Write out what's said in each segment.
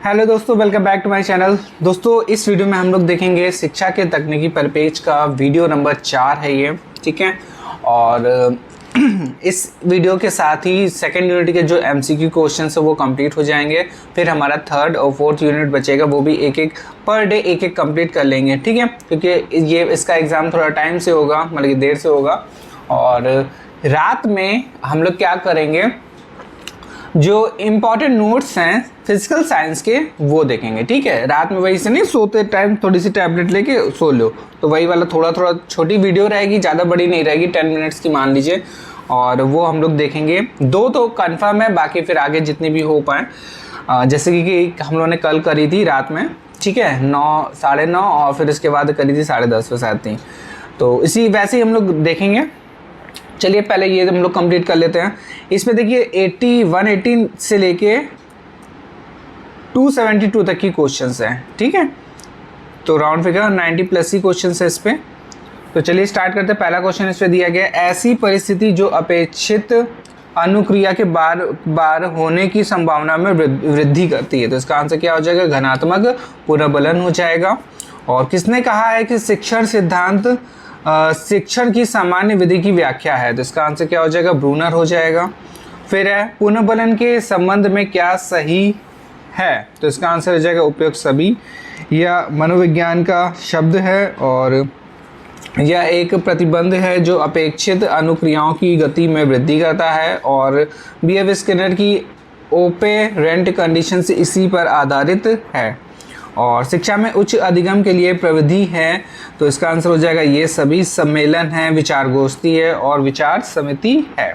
Hello दोस्तों, welcome back to my channel. दोस्तों, इस वीडियो में हम लोग देखेंगे शिक्षा के तकनीकी परिपेक्ष का वीडियो नंबर 4 है ये, ठीक है। और इस वीडियो के साथ ही सेकेंड यूनिट के जो एमसीक्यू क्वेश्चन है वो कंप्लीट हो जाएंगे। फिर हमारा थर्ड और फोर्थ यूनिट बचेगा, वो भी एक एक पर डे एक कंप्लीट कर लेंगे, ठीक है। क्योंकि ये इसका एग्ज़ाम थोड़ा टाइम से होगा, मतलब कि देर से होगा। और रात में हम लोग क्या करेंगे, जो इम्पॉर्टेंट नोट्स हैं फिजिकल साइंस के वो देखेंगे, ठीक है। रात में वही से नहीं, सोते टाइम थोड़ी सी टैबलेट लेके सो लो, तो वही वाला थोड़ा थोड़ा छोटी वीडियो रहेगी, ज़्यादा बड़ी नहीं रहेगी, 10 मिनट्स की मान लीजिए। और वो हम लोग देखेंगे। 2 तो कंफर्म है, बाकी फिर आगे जितनी भी हो पाए। जैसे कि हम लोगों ने कल करी थी रात में, ठीक है, 9, 9:30, और फिर इसके बाद करी थी 10:30 पे शायद थी। तो इसी वैसे ही हम लोग देखेंगे। चलिए पहले ये हम लोग कंप्लीट कर लेते हैं। इसमें देखिए 180 से लेके 272 तक की क्वेश्चंस हैं, ठीक है। तो राउंड फिगर 90 प्लस ही क्वेश्चंस है इस पे। तो चलिए स्टार्ट करते हैं। पहला क्वेश्चन इस पे दिया गया, ऐसी परिस्थिति जो अपेक्षित अनुक्रिया के बार बार होने की संभावना में वृद्धि करती है। तो इसका आंसर क्या हो जाएगा, घनात्मक पुनर्बलन हो जाएगा। और किसने कहा है कि शिक्षण सिद्धांत शिक्षण की सामान्य विधि की व्याख्या है। तो इसका आंसर क्या हो जाएगा, ब्रूनर हो जाएगा। फिर है, पुनर्बलन के संबंध में क्या सही है। तो इसका आंसर हो जाएगा उपयुक्त सभी। यह मनोविज्ञान का शब्द है और यह एक प्रतिबंध है जो अपेक्षित अनुक्रियाओं की गति में वृद्धि करता है। और B.F. स्किनर की ओपेरेंट कंडीशन से इसी पर आधारित है। और शिक्षा में उच्च अधिगम के लिए प्रविधि है। तो इसका आंसर हो जाएगा ये सभी। सम्मेलन है, विचार गोष्ठी है और विचार समिति है।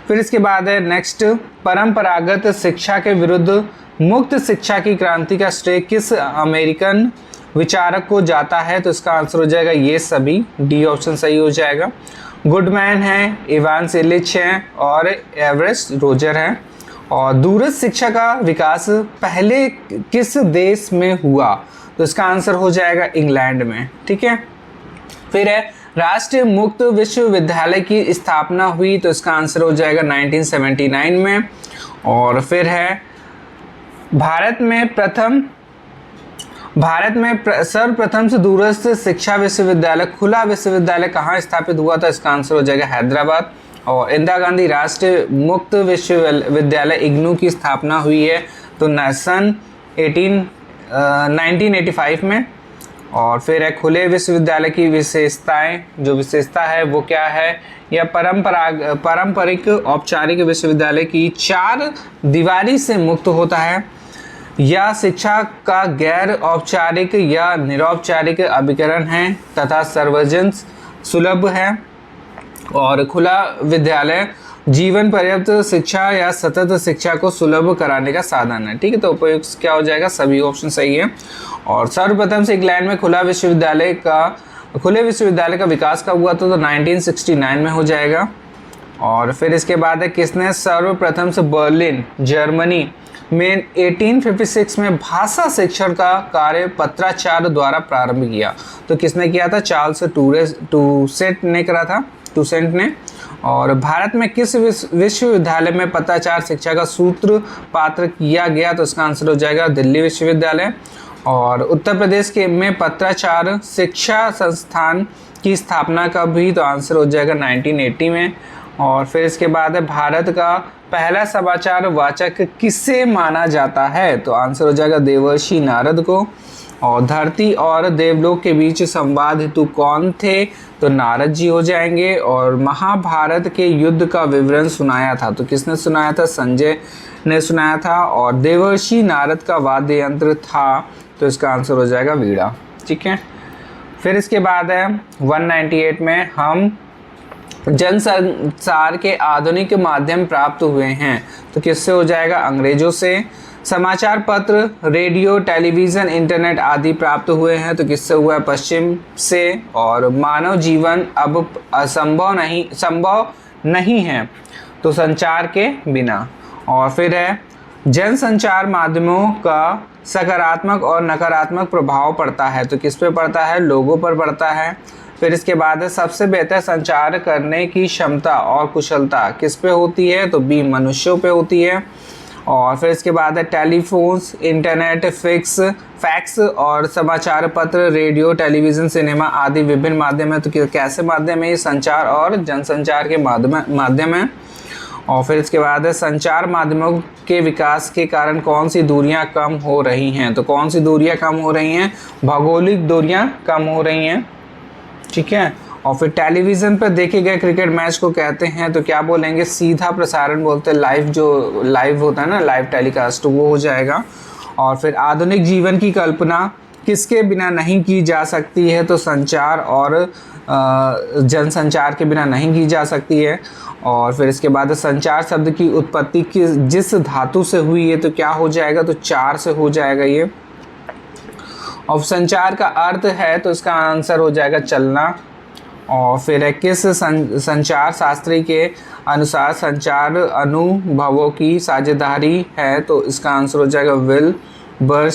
फिर इसके बाद है नेक्स्ट, परंपरागत शिक्षा के विरुद्ध मुक्त शिक्षा की क्रांति का श्रेय किस अमेरिकन विचारक को जाता है। तो इसका आंसर हो जाएगा ये सभी, डी ऑप्शन सही हो जाएगा। गुडमैन है, इवान सेलिच है और एवरेस्ट रोजर है। और दूरस्थ शिक्षा का विकास पहले किस देश में हुआ। तो इसका आंसर हो जाएगा इंग्लैंड में, ठीक है। फिर है, राष्ट्रीय मुक्त विश्वविद्यालय की स्थापना हुई। तो इसका आंसर हो जाएगा 1979 में। और फिर है, भारत में सर्वप्रथम से दूरस्थ शिक्षा विश्वविद्यालय, खुला विश्वविद्यालय कहाँ स्थापित हुआ था। इसका आंसर हो जाएगा हैदराबाद। और इंदिरा गांधी राष्ट्रीय मुक्त विश्वविद्यालय इग्नू की स्थापना हुई है तो सन 1985 में। और फिर है, खुले विश्वविद्यालय की विशेषताएं, जो विशेषता है वो क्या है, यह पारंपरिक औपचारिक विश्वविद्यालय की 4 दीवारी से मुक्त होता है। यह शिक्षा का गैर औपचारिक या निरौपचारिक अभिकरण है तथा सर्वजन सुलभ है। और खुला विद्यालय जीवन पर्याप्त शिक्षा या सतत शिक्षा को सुलभ कराने का साधन है, ठीक है। तो उपयुक्त क्या हो जाएगा, सभी ऑप्शन सही है। और सर्वप्रथम से इंग्लैंड में खुले विश्वविद्यालय का विकास कब हुआ था। तो 1969 में हो जाएगा। और फिर इसके बाद है, किसने सर्वप्रथम से बर्लिन जर्मनी में 1856 में भाषा शिक्षण का कार्य पत्राचार द्वारा प्रारंभ किया। तो किसने किया था, चार्ल्स टूसेंट ने करा था, टूसेंट ने। और भारत में किस विश्वविद्यालय में पत्राचार शिक्षा का सूत्रपात किया गया। तो इसका आंसर हो जाएगा दिल्ली विश्वविद्यालय। और उत्तर प्रदेश के में पत्राचार शिक्षा संस्थान की स्थापना कब हुई। तो आंसर हो जाएगा 1980 में। और फिर इसके बाद है, भारत का पहला समाचार वाचक किसे माना जाता है। तो आंसर हो जाएगा देवर्षि नारद को। और धरती और देवलोक के बीच संवाद हेतु कौन थे। तो नारद जी हो जाएंगे। और महाभारत के युद्ध का विवरण सुनाया था। तो किसने सुनाया था, संजय ने सुनाया था। और देवर्षि नारद का वाद्य यंत्र था। तो इसका आंसर हो जाएगा वीणा, ठीक है। फिर इसके बाद है 198 में, हम जनसंचार के आधुनिक माध्यम प्राप्त हुए हैं। तो किससे हो जाएगा, अंग्रेजों से। समाचार पत्र, रेडियो, टेलीविज़न, इंटरनेट आदि प्राप्त हुए हैं। तो किससे हुआ है, पश्चिम से। और मानव जीवन अब संभव नहीं है तो संचार के बिना। और फिर है, जनसंचार माध्यमों का सकारात्मक और नकारात्मक प्रभाव पड़ता है। तो किस पे पड़ता है, लोगों पर पड़ता है। फिर इसके बाद है, सबसे बेहतर संचार करने की क्षमता और कुशलता किस पे होती है। तो बी, मनुष्यों पे होती है। और फिर इसके बाद है टेलीफोन्स, इंटरनेट, फैक्स और समाचार पत्र, रेडियो, टेलीविज़न, सिनेमा आदि विभिन्न माध्यम है। तो कैसे माध्यम है? ये संचार और जनसंचार के माध्यम है। और फिर इसके बाद है संचार माध्यमों के विकास के कारण कौन सी दूरियां कम हो रही हैं? तो कौन सी दूरियां कम हो रही हैं? भौगोलिक दूरियां कम हो रही हैं, ठीक है। और फिर टेलीविज़न पर देखे गए क्रिकेट मैच को कहते हैं तो क्या बोलेंगे? सीधा प्रसारण बोलते हैं, लाइव जो लाइव होता है ना, लाइव टेलीकास्ट, तो वो हो जाएगा। और फिर आधुनिक जीवन की कल्पना किसके बिना नहीं की जा सकती है? तो संचार और जनसंचार के बिना नहीं की जा सकती है। और फिर इसके बाद संचार शब्द की उत्पत्ति जिस धातु से हुई है तो क्या हो जाएगा? तो चार से हो जाएगा ये। और संचार का अर्थ है तो इसका आंसर हो जाएगा चलना। और फिर है किस संचार शास्त्री के अनुसार संचार अनुभवों की साझेदारी है? तो इसका आंसर हो जाएगा विल्बर।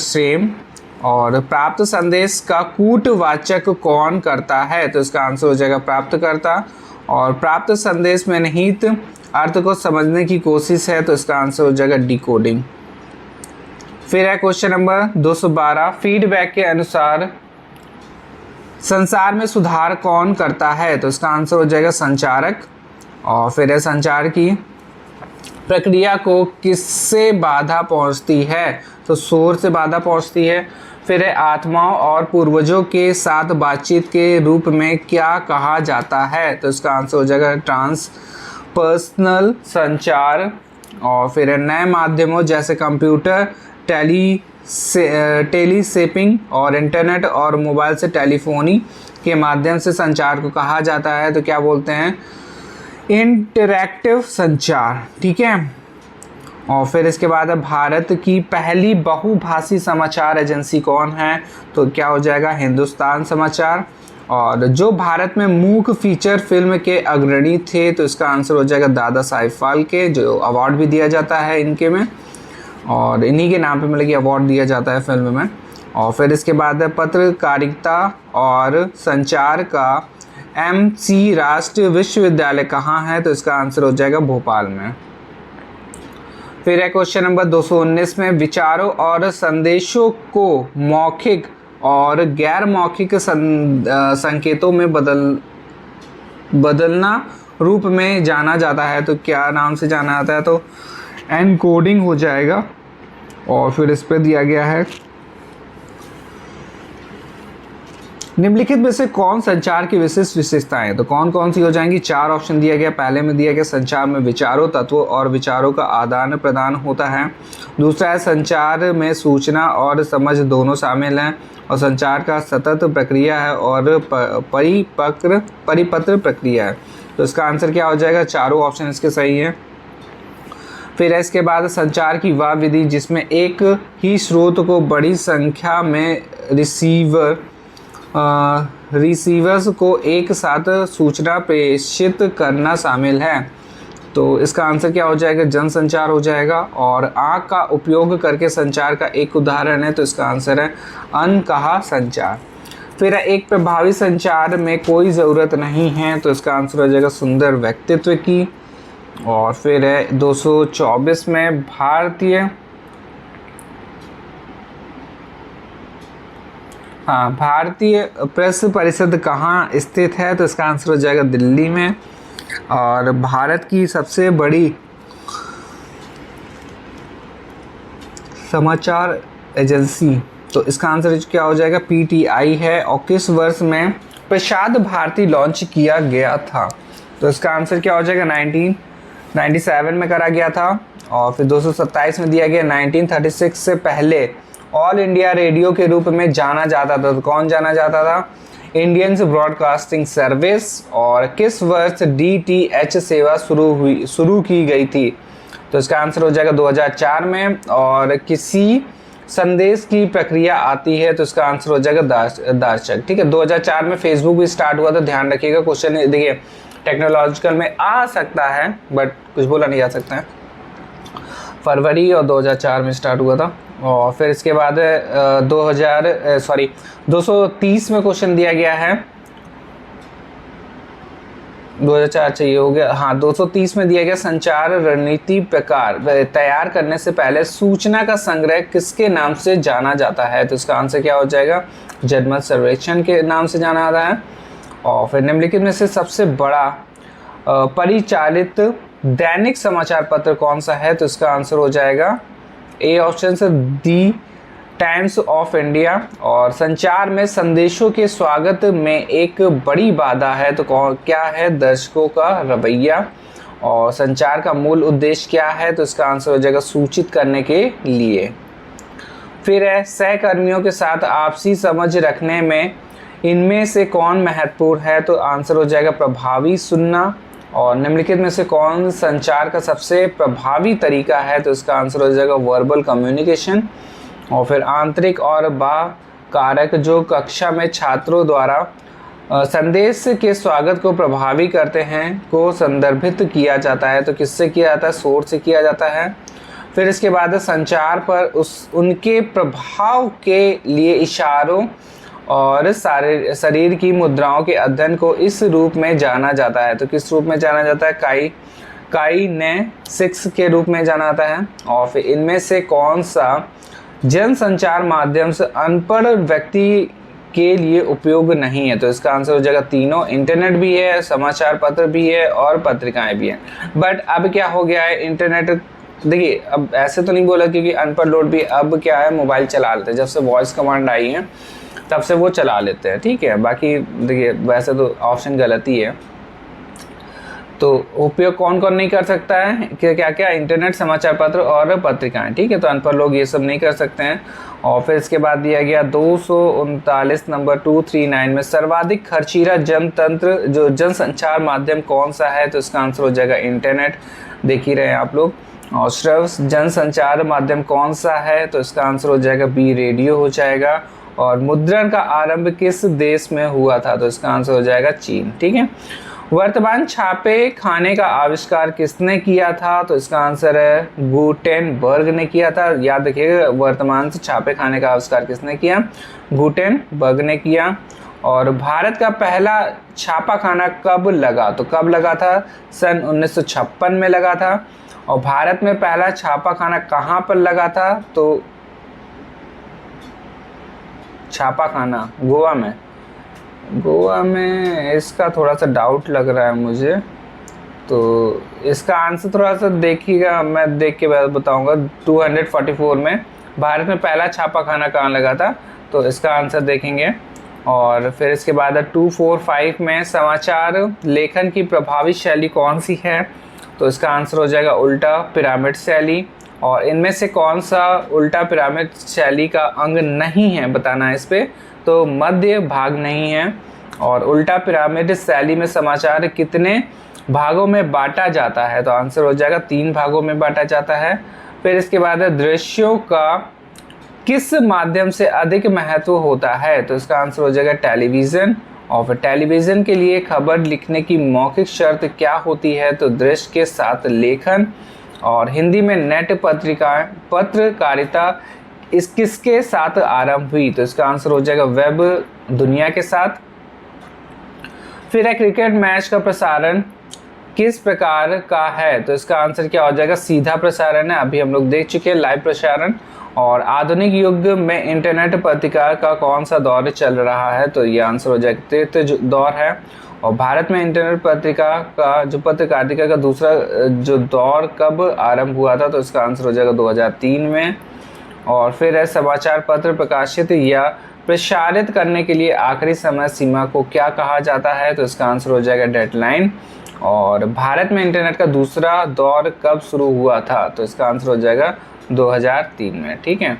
और प्राप्त संदेश का कूटवाचक कौन करता है? तो इसका आंसर हो जाएगा प्राप्तकर्ता। और प्राप्त संदेश में निहित अर्थ को समझने की कोशिश है तो इसका आंसर हो जाएगा डिकोडिंग। फिर है क्वेश्चन नंबर 212, फीडबैक के अनुसार संसार में सुधार कौन करता है? तो इसका आंसर हो जाएगा संचारक। और फिर है संचार की प्रक्रिया को किससे बाधा पहुंचती है? तो शोर से बाधा पहुंचती है। फिर है आत्माओं और पूर्वजों के साथ बातचीत के रूप में क्या कहा जाता है? तो इसका आंसर हो जाएगा ट्रांसपर्सनल संचार। और फिर है नए माध्यमों जैसे कंप्यूटर, टेलीसेपिंग और इंटरनेट और मोबाइल से टेलीफोनी के माध्यम से संचार को कहा जाता है तो क्या बोलते हैं? इंटरैक्टिव संचार, ठीक है। और फिर इसके बाद भारत की पहली बहुभाषी समाचार एजेंसी कौन है? तो क्या हो जाएगा? हिंदुस्तान समाचार। और जो भारत में मूक फीचर फिल्म के अग्रणी थे तो इसका आंसर हो जाएगा दादा साहिब फाल्के, जो अवार्ड भी दिया जाता है इनके में, और इन्हीं के नाम पे मतलब कि अवार्ड दिया जाता है फिल्म में। और फिर इसके बाद है पत्रकारिता और संचार का MC राष्ट्रीय विश्वविद्यालय कहाँ है? तो इसका आंसर हो जाएगा भोपाल में। फिर है क्वेश्चन नंबर 219 में विचारों और संदेशों को मौखिक और गैर मौखिक संकेतों में बदलना रूप में जाना जाता है तो क्या नाम से जाना जाता है? तो एनकोडिंग हो जाएगा। और फिर इस पे दिया गया है निम्नलिखित में से कौन संचार की विशिष्ट विशेषताएं हैं? तो कौन कौन सी हो जाएंगी? चार ऑप्शन दिया गया। पहले में दिया गया संचार में विचारों, तत्वों और विचारों का आदान प्रदान होता है। दूसरा है संचार में सूचना और समझ दोनों शामिल हैं। और संचार का सतत प्रक्रिया है और परिपत्र प्रक्रिया है। तो इसका आंसर क्या हो जाएगा? चारों ऑप्शन इसके सही है। फिर इसके बाद संचार की वह विधि जिसमें एक ही स्रोत को बड़ी संख्या में रिसीवर्स को एक साथ सूचना प्रेषित करना शामिल है। तो इसका आंसर क्या हो जाएगा? जनसंचार हो जाएगा। और आँख का उपयोग करके संचार का एक उदाहरण है तो इसका आंसर है अनकहा संचार। फिर एक प्रभावी संचार में कोई ज़रूरत नहीं है तो इसका आंसर हो जाएगा सुंदर व्यक्तित्व की। और फिर है 224 में भारतीय प्रेस परिषद कहाँ स्थित है? तो इसका आंसर हो जाएगा दिल्ली में। और भारत की सबसे बड़ी समाचार एजेंसी तो इसका आंसर क्या हो जाएगा? PTI है। और किस वर्ष में प्रसार भारती लॉन्च किया गया था? तो इसका आंसर क्या हो जाएगा? 1997 में करा गया था। और फिर 227 में दिया गया 1936 से पहले ऑल इंडिया रेडियो के रूप में जाना जाता था। तो कौन जाना जाता था? Indian broadcasting service. और किस वर्ष DTH सेवा शुरू की गई थी? तो इसका आंसर हो जाएगा 2004 में। और किसी संदेश की प्रक्रिया आती है तो इसका आंसर हो जाएगा दर्शक, ठीक है। 2004 में फेसबुक भी स्टार्ट हुआ था, ध्यान रखिएगा। क्वेश्चन देखिए टेक्नोलॉजिकल में आ सकता है बट कुछ बोला नहीं जा सकता है। फरवरी और 2004 में स्टार्ट हुआ था। और फिर इसके बाद 230 में क्वेश्चन दिया गया है 2004 चाहिए हो गया। हाँ, 230 में दिया गया संचार रणनीति प्रकार तैयार करने से पहले सूचना का संग्रह किसके नाम से जाना जाता है? तो इसका आंसर क्या हो जाएगा? जनमत सर्वेक्षण के नाम से जाना जाता है। और फिर निम्नलिखित में से सबसे बड़ा परिचालित दैनिक समाचार पत्र कौन सा है? तो इसका आंसर हो जाएगा ए ऑप्शन से दी टाइम्स ऑफ इंडिया। और संचार में संदेशों के स्वागत में एक बड़ी बाधा है तो क्या है? दर्शकों का रवैया। और संचार का मूल उद्देश्य क्या है? तो इसका आंसर हो जाएगा सूचित करने के लिए। फिर है सहकर्मियों के साथ आपसी समझ रखने में इनमें से कौन महत्वपूर्ण है? तो आंसर हो जाएगा प्रभावी सुनना। और निम्नलिखित में से कौन संचार का सबसे प्रभावी तरीका है? तो इसका आंसर हो जाएगा वर्बल कम्युनिकेशन। और फिर आंतरिक और बाह्य कारक जो कक्षा में छात्रों द्वारा संदेश के स्वागत को प्रभावी करते हैं को संदर्भित किया जाता है। तो किससे किया जाता है? शोर से किया जाता है। फिर इसके बाद संचार पर उनके प्रभाव के लिए इशारों और शरीर की मुद्राओं के अध्ययन को इस रूप में जाना जाता है। तो किस रूप में जाना जाता है? काइनेसिक्स के रूप में जाना जाता है। और फिर इनमें से कौन सा जन संचार माध्यम से अनपढ़ व्यक्ति के लिए उपयोग नहीं है? तो इसका आंसर हो जाएगा तीनों। इंटरनेट भी है, समाचार पत्र भी है और पत्रिकाएं भी हैं। बट अब क्या हो गया है? इंटरनेट देखिए, अब ऐसे तो नहीं बोला क्योंकि अनपढ़ लोग भी अब क्या है, मोबाइल चला लेते हैं। जब से वॉइस कमांड आई है तब से वो चला लेते हैं, ठीक है। बाकी देखिए वैसे तो ऑप्शन गलत ही है। तो उपयोग कौन कौन नहीं कर सकता है? क्या क्या? इंटरनेट, समाचार पत्र और पत्रिकाएं, ठीक है। तो अनपढ़ लोग ये सब नहीं कर सकते हैं। और फिर इसके बाद दिया गया 239 नंबर 239 में सर्वाधिक खर्चीला जनतंत्र जो जनसंचार माध्यम कौन सा है? तो इसका आंसर हो जाएगा इंटरनेट। देख ही रहे हैं आप लोग। और श्रव्य जनसंचार माध्यम कौन सा है? तो इसका आंसर हो जाएगा बी, रेडियो हो जाएगा। और मुद्रण का आरंभ किस देश में हुआ था? तो इसका आंसर हो जाएगा चीन, ठीक है। वर्तमान छापे खाने का आविष्कार किसने किया था? तो इसका आंसर है गुटेनबर्ग ने किया था। याद रखिएगा, वर्तमान से छापे खाने का आविष्कार किसने किया? गुटेनबर्ग ने किया। और भारत का पहला छापा खाना कब लगा? तो कब लगा था? सन 1956 में लगा था। और भारत में पहला छापा खाना कहाँ पर लगा था? तो छापा खाना गोवा में इसका थोड़ा सा डाउट लग रहा है मुझे। तो इसका आंसर थोड़ा सा देखिएगा, मैं देख के बताऊंगा। 244 में भारत में पहला छापा खाना कहाँ लगा था? तो इसका आंसर देखेंगे। और फिर इसके बाद 245 में समाचार लेखन की प्रभावी शैली कौन सी है? तो इसका आंसर हो जाएगा उल्टा पिरामिड शैली। और इनमें से कौन सा उल्टा पिरामिड शैली का अंग नहीं है, बताना है इस पे। तो मध्य भाग नहीं है। और उल्टा पिरामिड शैली में समाचार कितने भागों में बांटा जाता है? तो आंसर हो जाएगा 3 भागों में बांटा जाता है। फिर इसके बाद दृश्यों का किस माध्यम से अधिक महत्व होता है? तो इसका आंसर हो जाएगा टेलीविज़न। और फिर टेलीविज़न के लिए खबर लिखने की मौखिक शर्त क्या होती है? तो दृश्य के साथ लेखन। और हिंदी में नेट पत्रकारिता किसके साथ आरंभ हुई? तो इसका आंसर हो जाएगा वेब दुनिया के साथ। फिर है क्रिकेट मैच का प्रसारण किस प्रकार का है? तो इसका आंसर क्या हो जाएगा? सीधा प्रसारण है। अभी हम लोग देख चुके हैं लाइव प्रसारण। और आधुनिक युग में इंटरनेट पत्रिका का कौन सा दौर चल रहा है? तो ये आंसर हो जाएगा तृतीय दौर है। और भारत में इंटरनेट पत्रिका का जो पत्रकारिता का दूसरा जो दौर कब आरंभ हुआ था? तो इसका आंसर हो जाएगा 2003 में। और फिर है समाचार पत्र प्रकाशित या प्रसारित करने के लिए आखिरी समय सीमा को क्या कहा जाता है? तो इसका आंसर हो जाएगा डेडलाइन। और भारत में इंटरनेट का दूसरा दौर कब शुरू हुआ था? तो इसका आंसर हो जाएगा 2003 में, ठीक है।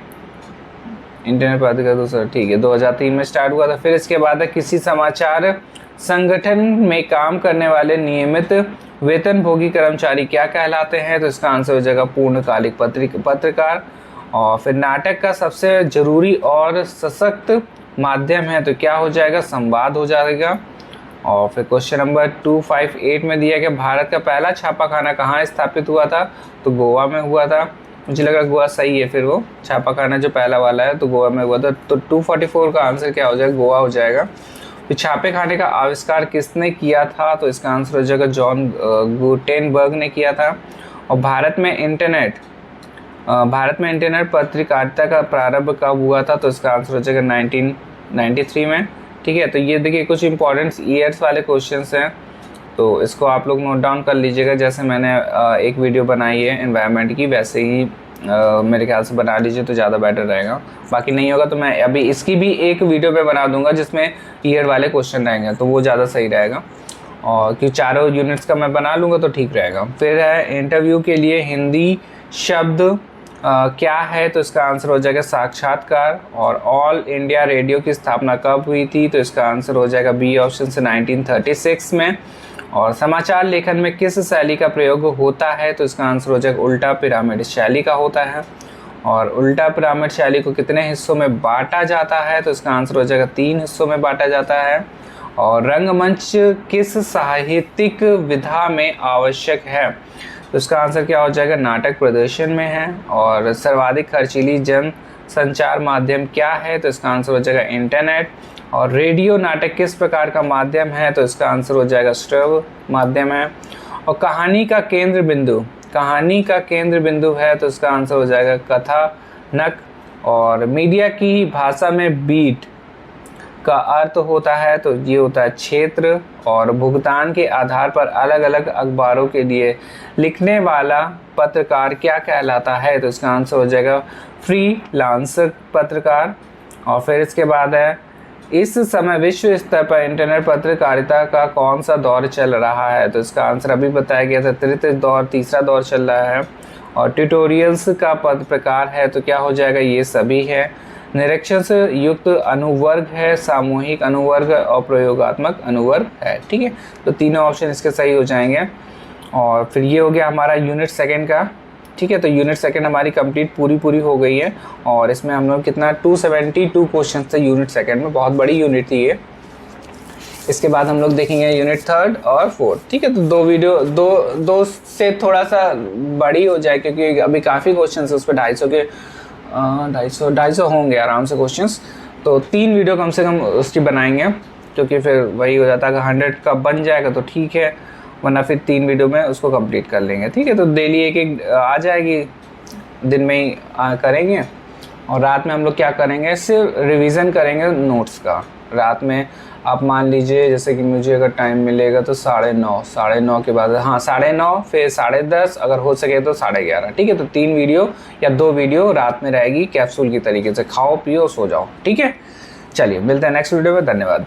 इंटरनेट पत्रिका दूसरा, ठीक है, 2003 में स्टार्ट हुआ था। फिर इसके बाद किसी समाचार संगठन में काम करने वाले नियमित वेतनभोगी कर्मचारी क्या कहलाते हैं? तो इसका आंसर हो जाएगा पूर्णकालिक पत्रकार। और फिर नाटक का सबसे जरूरी और सशक्त माध्यम है तो क्या हो जाएगा? संवाद हो जाएगा। और फिर क्वेश्चन नंबर 258 में दिया गया भारत का पहला छापाखाना कहाँ स्थापित हुआ था? तो गोवा में हुआ था। मुझे लगा गोवा सही है, फिर वो छापाखाना जो पहला वाला है तो गोवा में हुआ था। तो 244 का आंसर क्या हो जाएगा? गोवा हो जाएगा। तो छापे खाने का आविष्कार किसने किया था? तो इसका आंसर हो जाएगा जॉन गुटेनबर्ग ने किया था। और भारत में इंटरनेट पत्रकारिता का प्रारंभ कब हुआ था? तो इसका आंसर हो जाएगा 1993 में। ठीक है, तो ये देखिए कुछ इंपॉर्टेंट ईयर्स वाले क्वेश्चंस हैं, तो इसको आप लोग नोट डाउन कर लीजिएगा। जैसे मैंने एक वीडियो बनाई है एनवायरनमेंट की, वैसे ही मेरे ख्याल से बना लीजिए तो ज़्यादा बेटर रहेगा। बाकी नहीं होगा तो मैं अभी इसकी भी एक वीडियो पे बना दूंगा जिसमें ईयर वाले क्वेश्चन रहेंगे, तो वो ज़्यादा सही रहेगा। और कि चारों यूनिट्स का मैं बना लूँगा तो ठीक रहेगा। फिर है इंटरव्यू के लिए हिंदी शब्द क्या है? तो इसका आंसर हो जाएगा साक्षात्कार। और ऑल इंडिया रेडियो की स्थापना कब हुई थी? तो इसका आंसर हो जाएगा बी ऑप्शन से 1936 में। और समाचार लेखन में किस शैली का प्रयोग होता है? तो इसका आंसर हो जाएगा उल्टा पिरामिड शैली का होता है। और उल्टा पिरामिड शैली को कितने हिस्सों में बांटा जाता है? तो इसका आंसर हो जाएगा 3 हिस्सों में बांटा जाता है। और रंगमंच किस साहित्यिक विधा में आवश्यक है? तो इसका आंसर क्या हो जाएगा? नाटक प्रदर्शन में है। और सर्वाधिक खर्चीली जन संचार माध्यम क्या है? तो इसका आंसर हो जाएगा इंटरनेट। और रेडियो नाटक किस प्रकार का माध्यम है? तो इसका आंसर हो जाएगा श्रव्य माध्यम है। और कहानी का केंद्र बिंदु है, तो इसका आंसर हो जाएगा कथानक। और मीडिया की भाषा में बीट का अर्थ होता है, तो ये होता है क्षेत्र। और भुगतान के आधार पर अलग अलग अखबारों के लिए लिखने वाला पत्रकार क्या कहलाता है? तो इसका आंसर हो जाएगा फ्रीलांसर पत्रकार। और फिर इसके बाद है इस समय विश्व स्तर पर इंटरनेट पत्रकारिता का कौन सा दौर चल रहा है? तो इसका आंसर अभी बताया गया था, तृतीय दौर, तीसरा दौर चल रहा है। और ट्यूटोरियल्स का पद प्रकार है, तो क्या हो जाएगा? ये सभी है। निरीक्षण से युक्त अनुवर्ग है, सामूहिक अनुवर्ग और प्रयोगात्मक अनुवर्ग है। ठीक है, तो तीनों ऑप्शन इसके सही हो जाएंगे। और फिर ये हो गया हमारा यूनिट सेकंड का। ठीक है, तो यूनिट सेकंड हमारी कंप्लीट पूरी हो गई है। और इसमें हम लोग कितना 272 क्वेश्चन थे यूनिट सेकंड में, बहुत बड़ी यूनिट थी ये। इसके बाद हम लोग देखेंगे यूनिट थर्ड और फोर्थ। ठीक है, तो दो वीडियो दो से थोड़ा सा बड़ी हो जाए, क्योंकि अभी काफ़ी क्वेश्चन है उस पर 250 होंगे आराम से क्वेश्चंस। तो 3 वीडियो कम से कम उसकी बनाएंगे, क्योंकि फिर वही हो जाता है कि 100 का बन जाएगा तो ठीक है, वरना फिर 3 वीडियो में उसको कंप्लीट कर लेंगे। ठीक है, तो डेली एक आ जाएगी, दिन में ही करेंगे। और रात में हम लोग क्या करेंगे? सिर्फ रिवीजन करेंगे नोट्स का। रात में आप मान लीजिए जैसे कि मुझे अगर टाइम मिलेगा तो 9:30 के बाद, हाँ 9:30, फिर 10:30, अगर हो सके तो 11:30। ठीक है, तो 3 वीडियो या 2 वीडियो रात में रहेगी कैप्सूल की तरीके से। खाओ पियो सो जाओ। ठीक है, चलिए मिलते हैं नेक्स्ट वीडियो में। धन्यवाद।